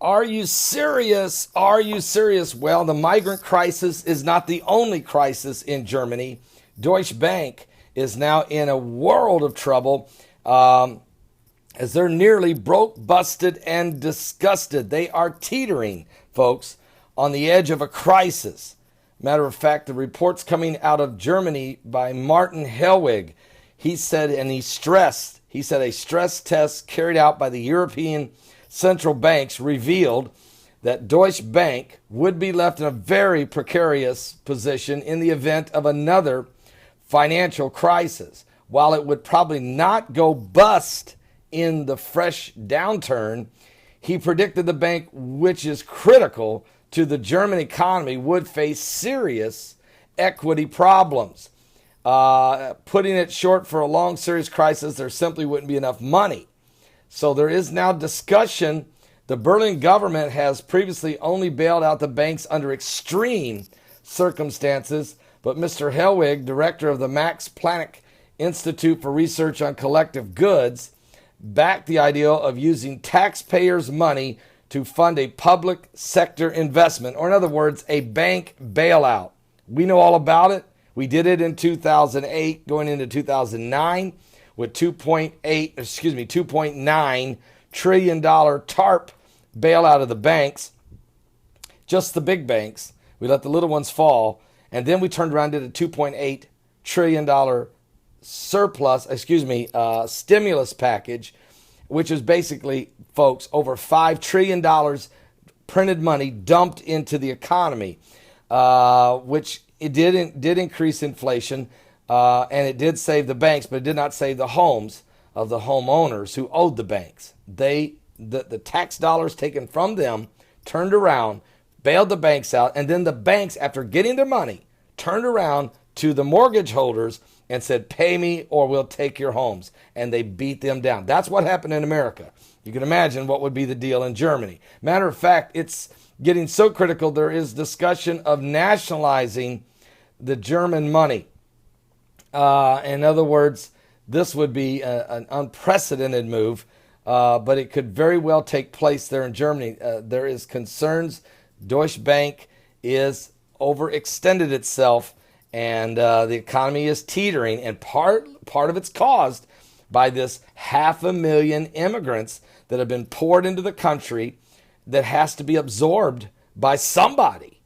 Are you serious? Are you serious? Well, the migrant crisis is not the only crisis in Germany. Deutsche Bank is now in a world of trouble as they're nearly broke, busted, and disgusted. They are teetering, folks, on the edge of a crisis. Matter of fact, the reports coming out of Germany by Martin Hellwig, he said a stress test carried out by the European central banks revealed that Deutsche Bank would be left in a very precarious position in the event of another financial crisis. While it would probably not go bust in the fresh downturn, he predicted the bank, which is critical to the German economy, would face serious equity problems. Putting it short, for a long, serious crisis, there simply wouldn't be enough money. So there is now discussion. The Berlin government has previously only bailed out the banks under extreme circumstances, but Mr. Hellwig, director of the Max Planck Institute for Research on Collective Goods, backed the idea of using taxpayers' money to fund a public sector investment, or in other words, a bank bailout. We know all about it. We did it in 2008, going into 2009. With $2.9 trillion TARP bailout of the banks, just the big banks. We let the little ones fall. And then we turned around and did a $2.8 trillion stimulus package, which is basically, folks, over $5 trillion printed money dumped into the economy, which it did increase inflation. And it did save the banks, but it did not save the homes of the homeowners who owed the banks. The tax dollars taken from them turned around, bailed the banks out, and then the banks, after getting their money, turned around to the mortgage holders and said, pay me or we'll take your homes. And they beat them down. That's what happened in America. You can imagine what would be the deal in Germany. Matter of fact, it's getting so critical, there is discussion of nationalizing the German money. In other words, this would be an unprecedented move, but it could very well take place there in Germany. There is concerns. Deutsche Bank is overextended itself, and the economy is teetering. And part of it's caused by this 500,000 immigrants that have been poured into the country that has to be absorbed by somebody.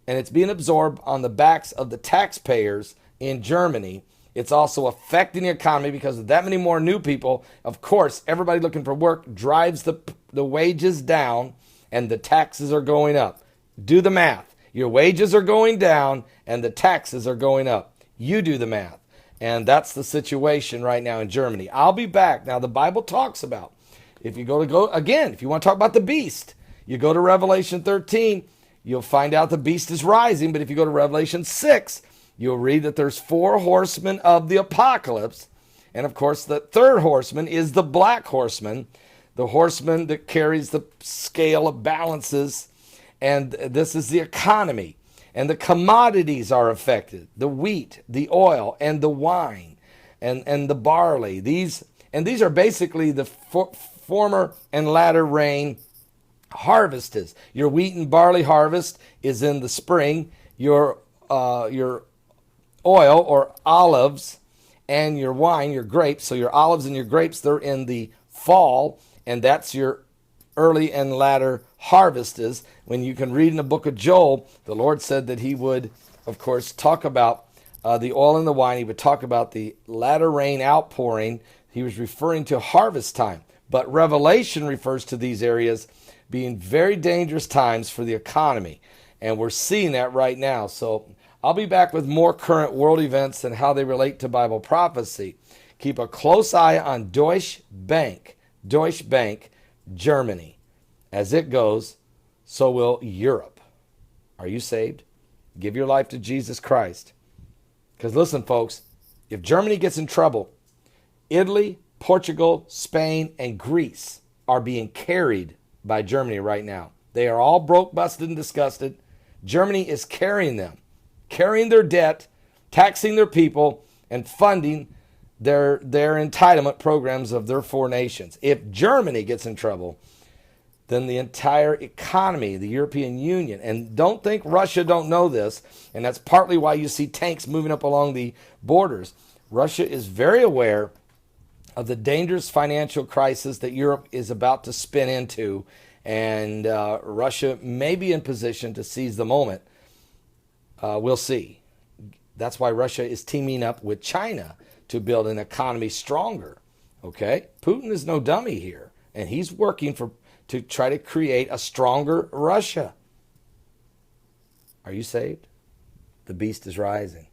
And it's being absorbed on the backs of the taxpayers in Germany. It's also affecting the economy because of that many more new people. Of course, everybody looking for work drives the wages down and the taxes are going up. Do the math. Your wages are going down and the taxes are going up. You do the math. And that's the situation right now in Germany. I'll be back. Now, the Bible talks about, if you want to talk about the beast, you go to Revelation 13, you'll find out the beast is rising. But if you go to Revelation 6, you'll read that there's 4 horsemen of the apocalypse. And of course, the third horseman is the black horseman, the horseman that carries the scale of balances. And this is the economy. And the commodities are affected. The wheat, the oil, and the wine, and the barley. These are basically the former and latter rain harvests. Your wheat and barley harvest is in the spring. Your oil or olives and your wine, your grapes. So your olives and your grapes, they're in the fall, and that's your early and latter harvests. When you can read in the book of Joel, the Lord said that he would, of course, talk about the oil and the wine. He would talk about the latter rain outpouring. He was referring to harvest time. But Revelation refers to these areas being very dangerous times for the economy. And we're seeing that right now. So I'll be back with more current world events and how they relate to Bible prophecy. Keep a close eye on Deutsche Bank, Germany. As it goes, so will Europe. Are you saved? Give your life to Jesus Christ. Because listen, folks, if Germany gets in trouble, Italy, Portugal, Spain, and Greece are being carried by Germany right now. They are all broke, busted, and disgusted. Germany is carrying them, carrying their debt, taxing their people, and funding their entitlement programs of their 4 nations. If Germany gets in trouble, than the entire economy, the European Union. And don't think Russia don't know this, and that's partly why you see tanks moving up along the borders. Russia is very aware of the dangerous financial crisis that Europe is about to spin into, and Russia may be in position to seize the moment. We'll see. That's why Russia is teaming up with China to build an economy stronger. Okay? Putin is no dummy here, and he's working to try to create a stronger Russia. Are you saved? The beast is rising.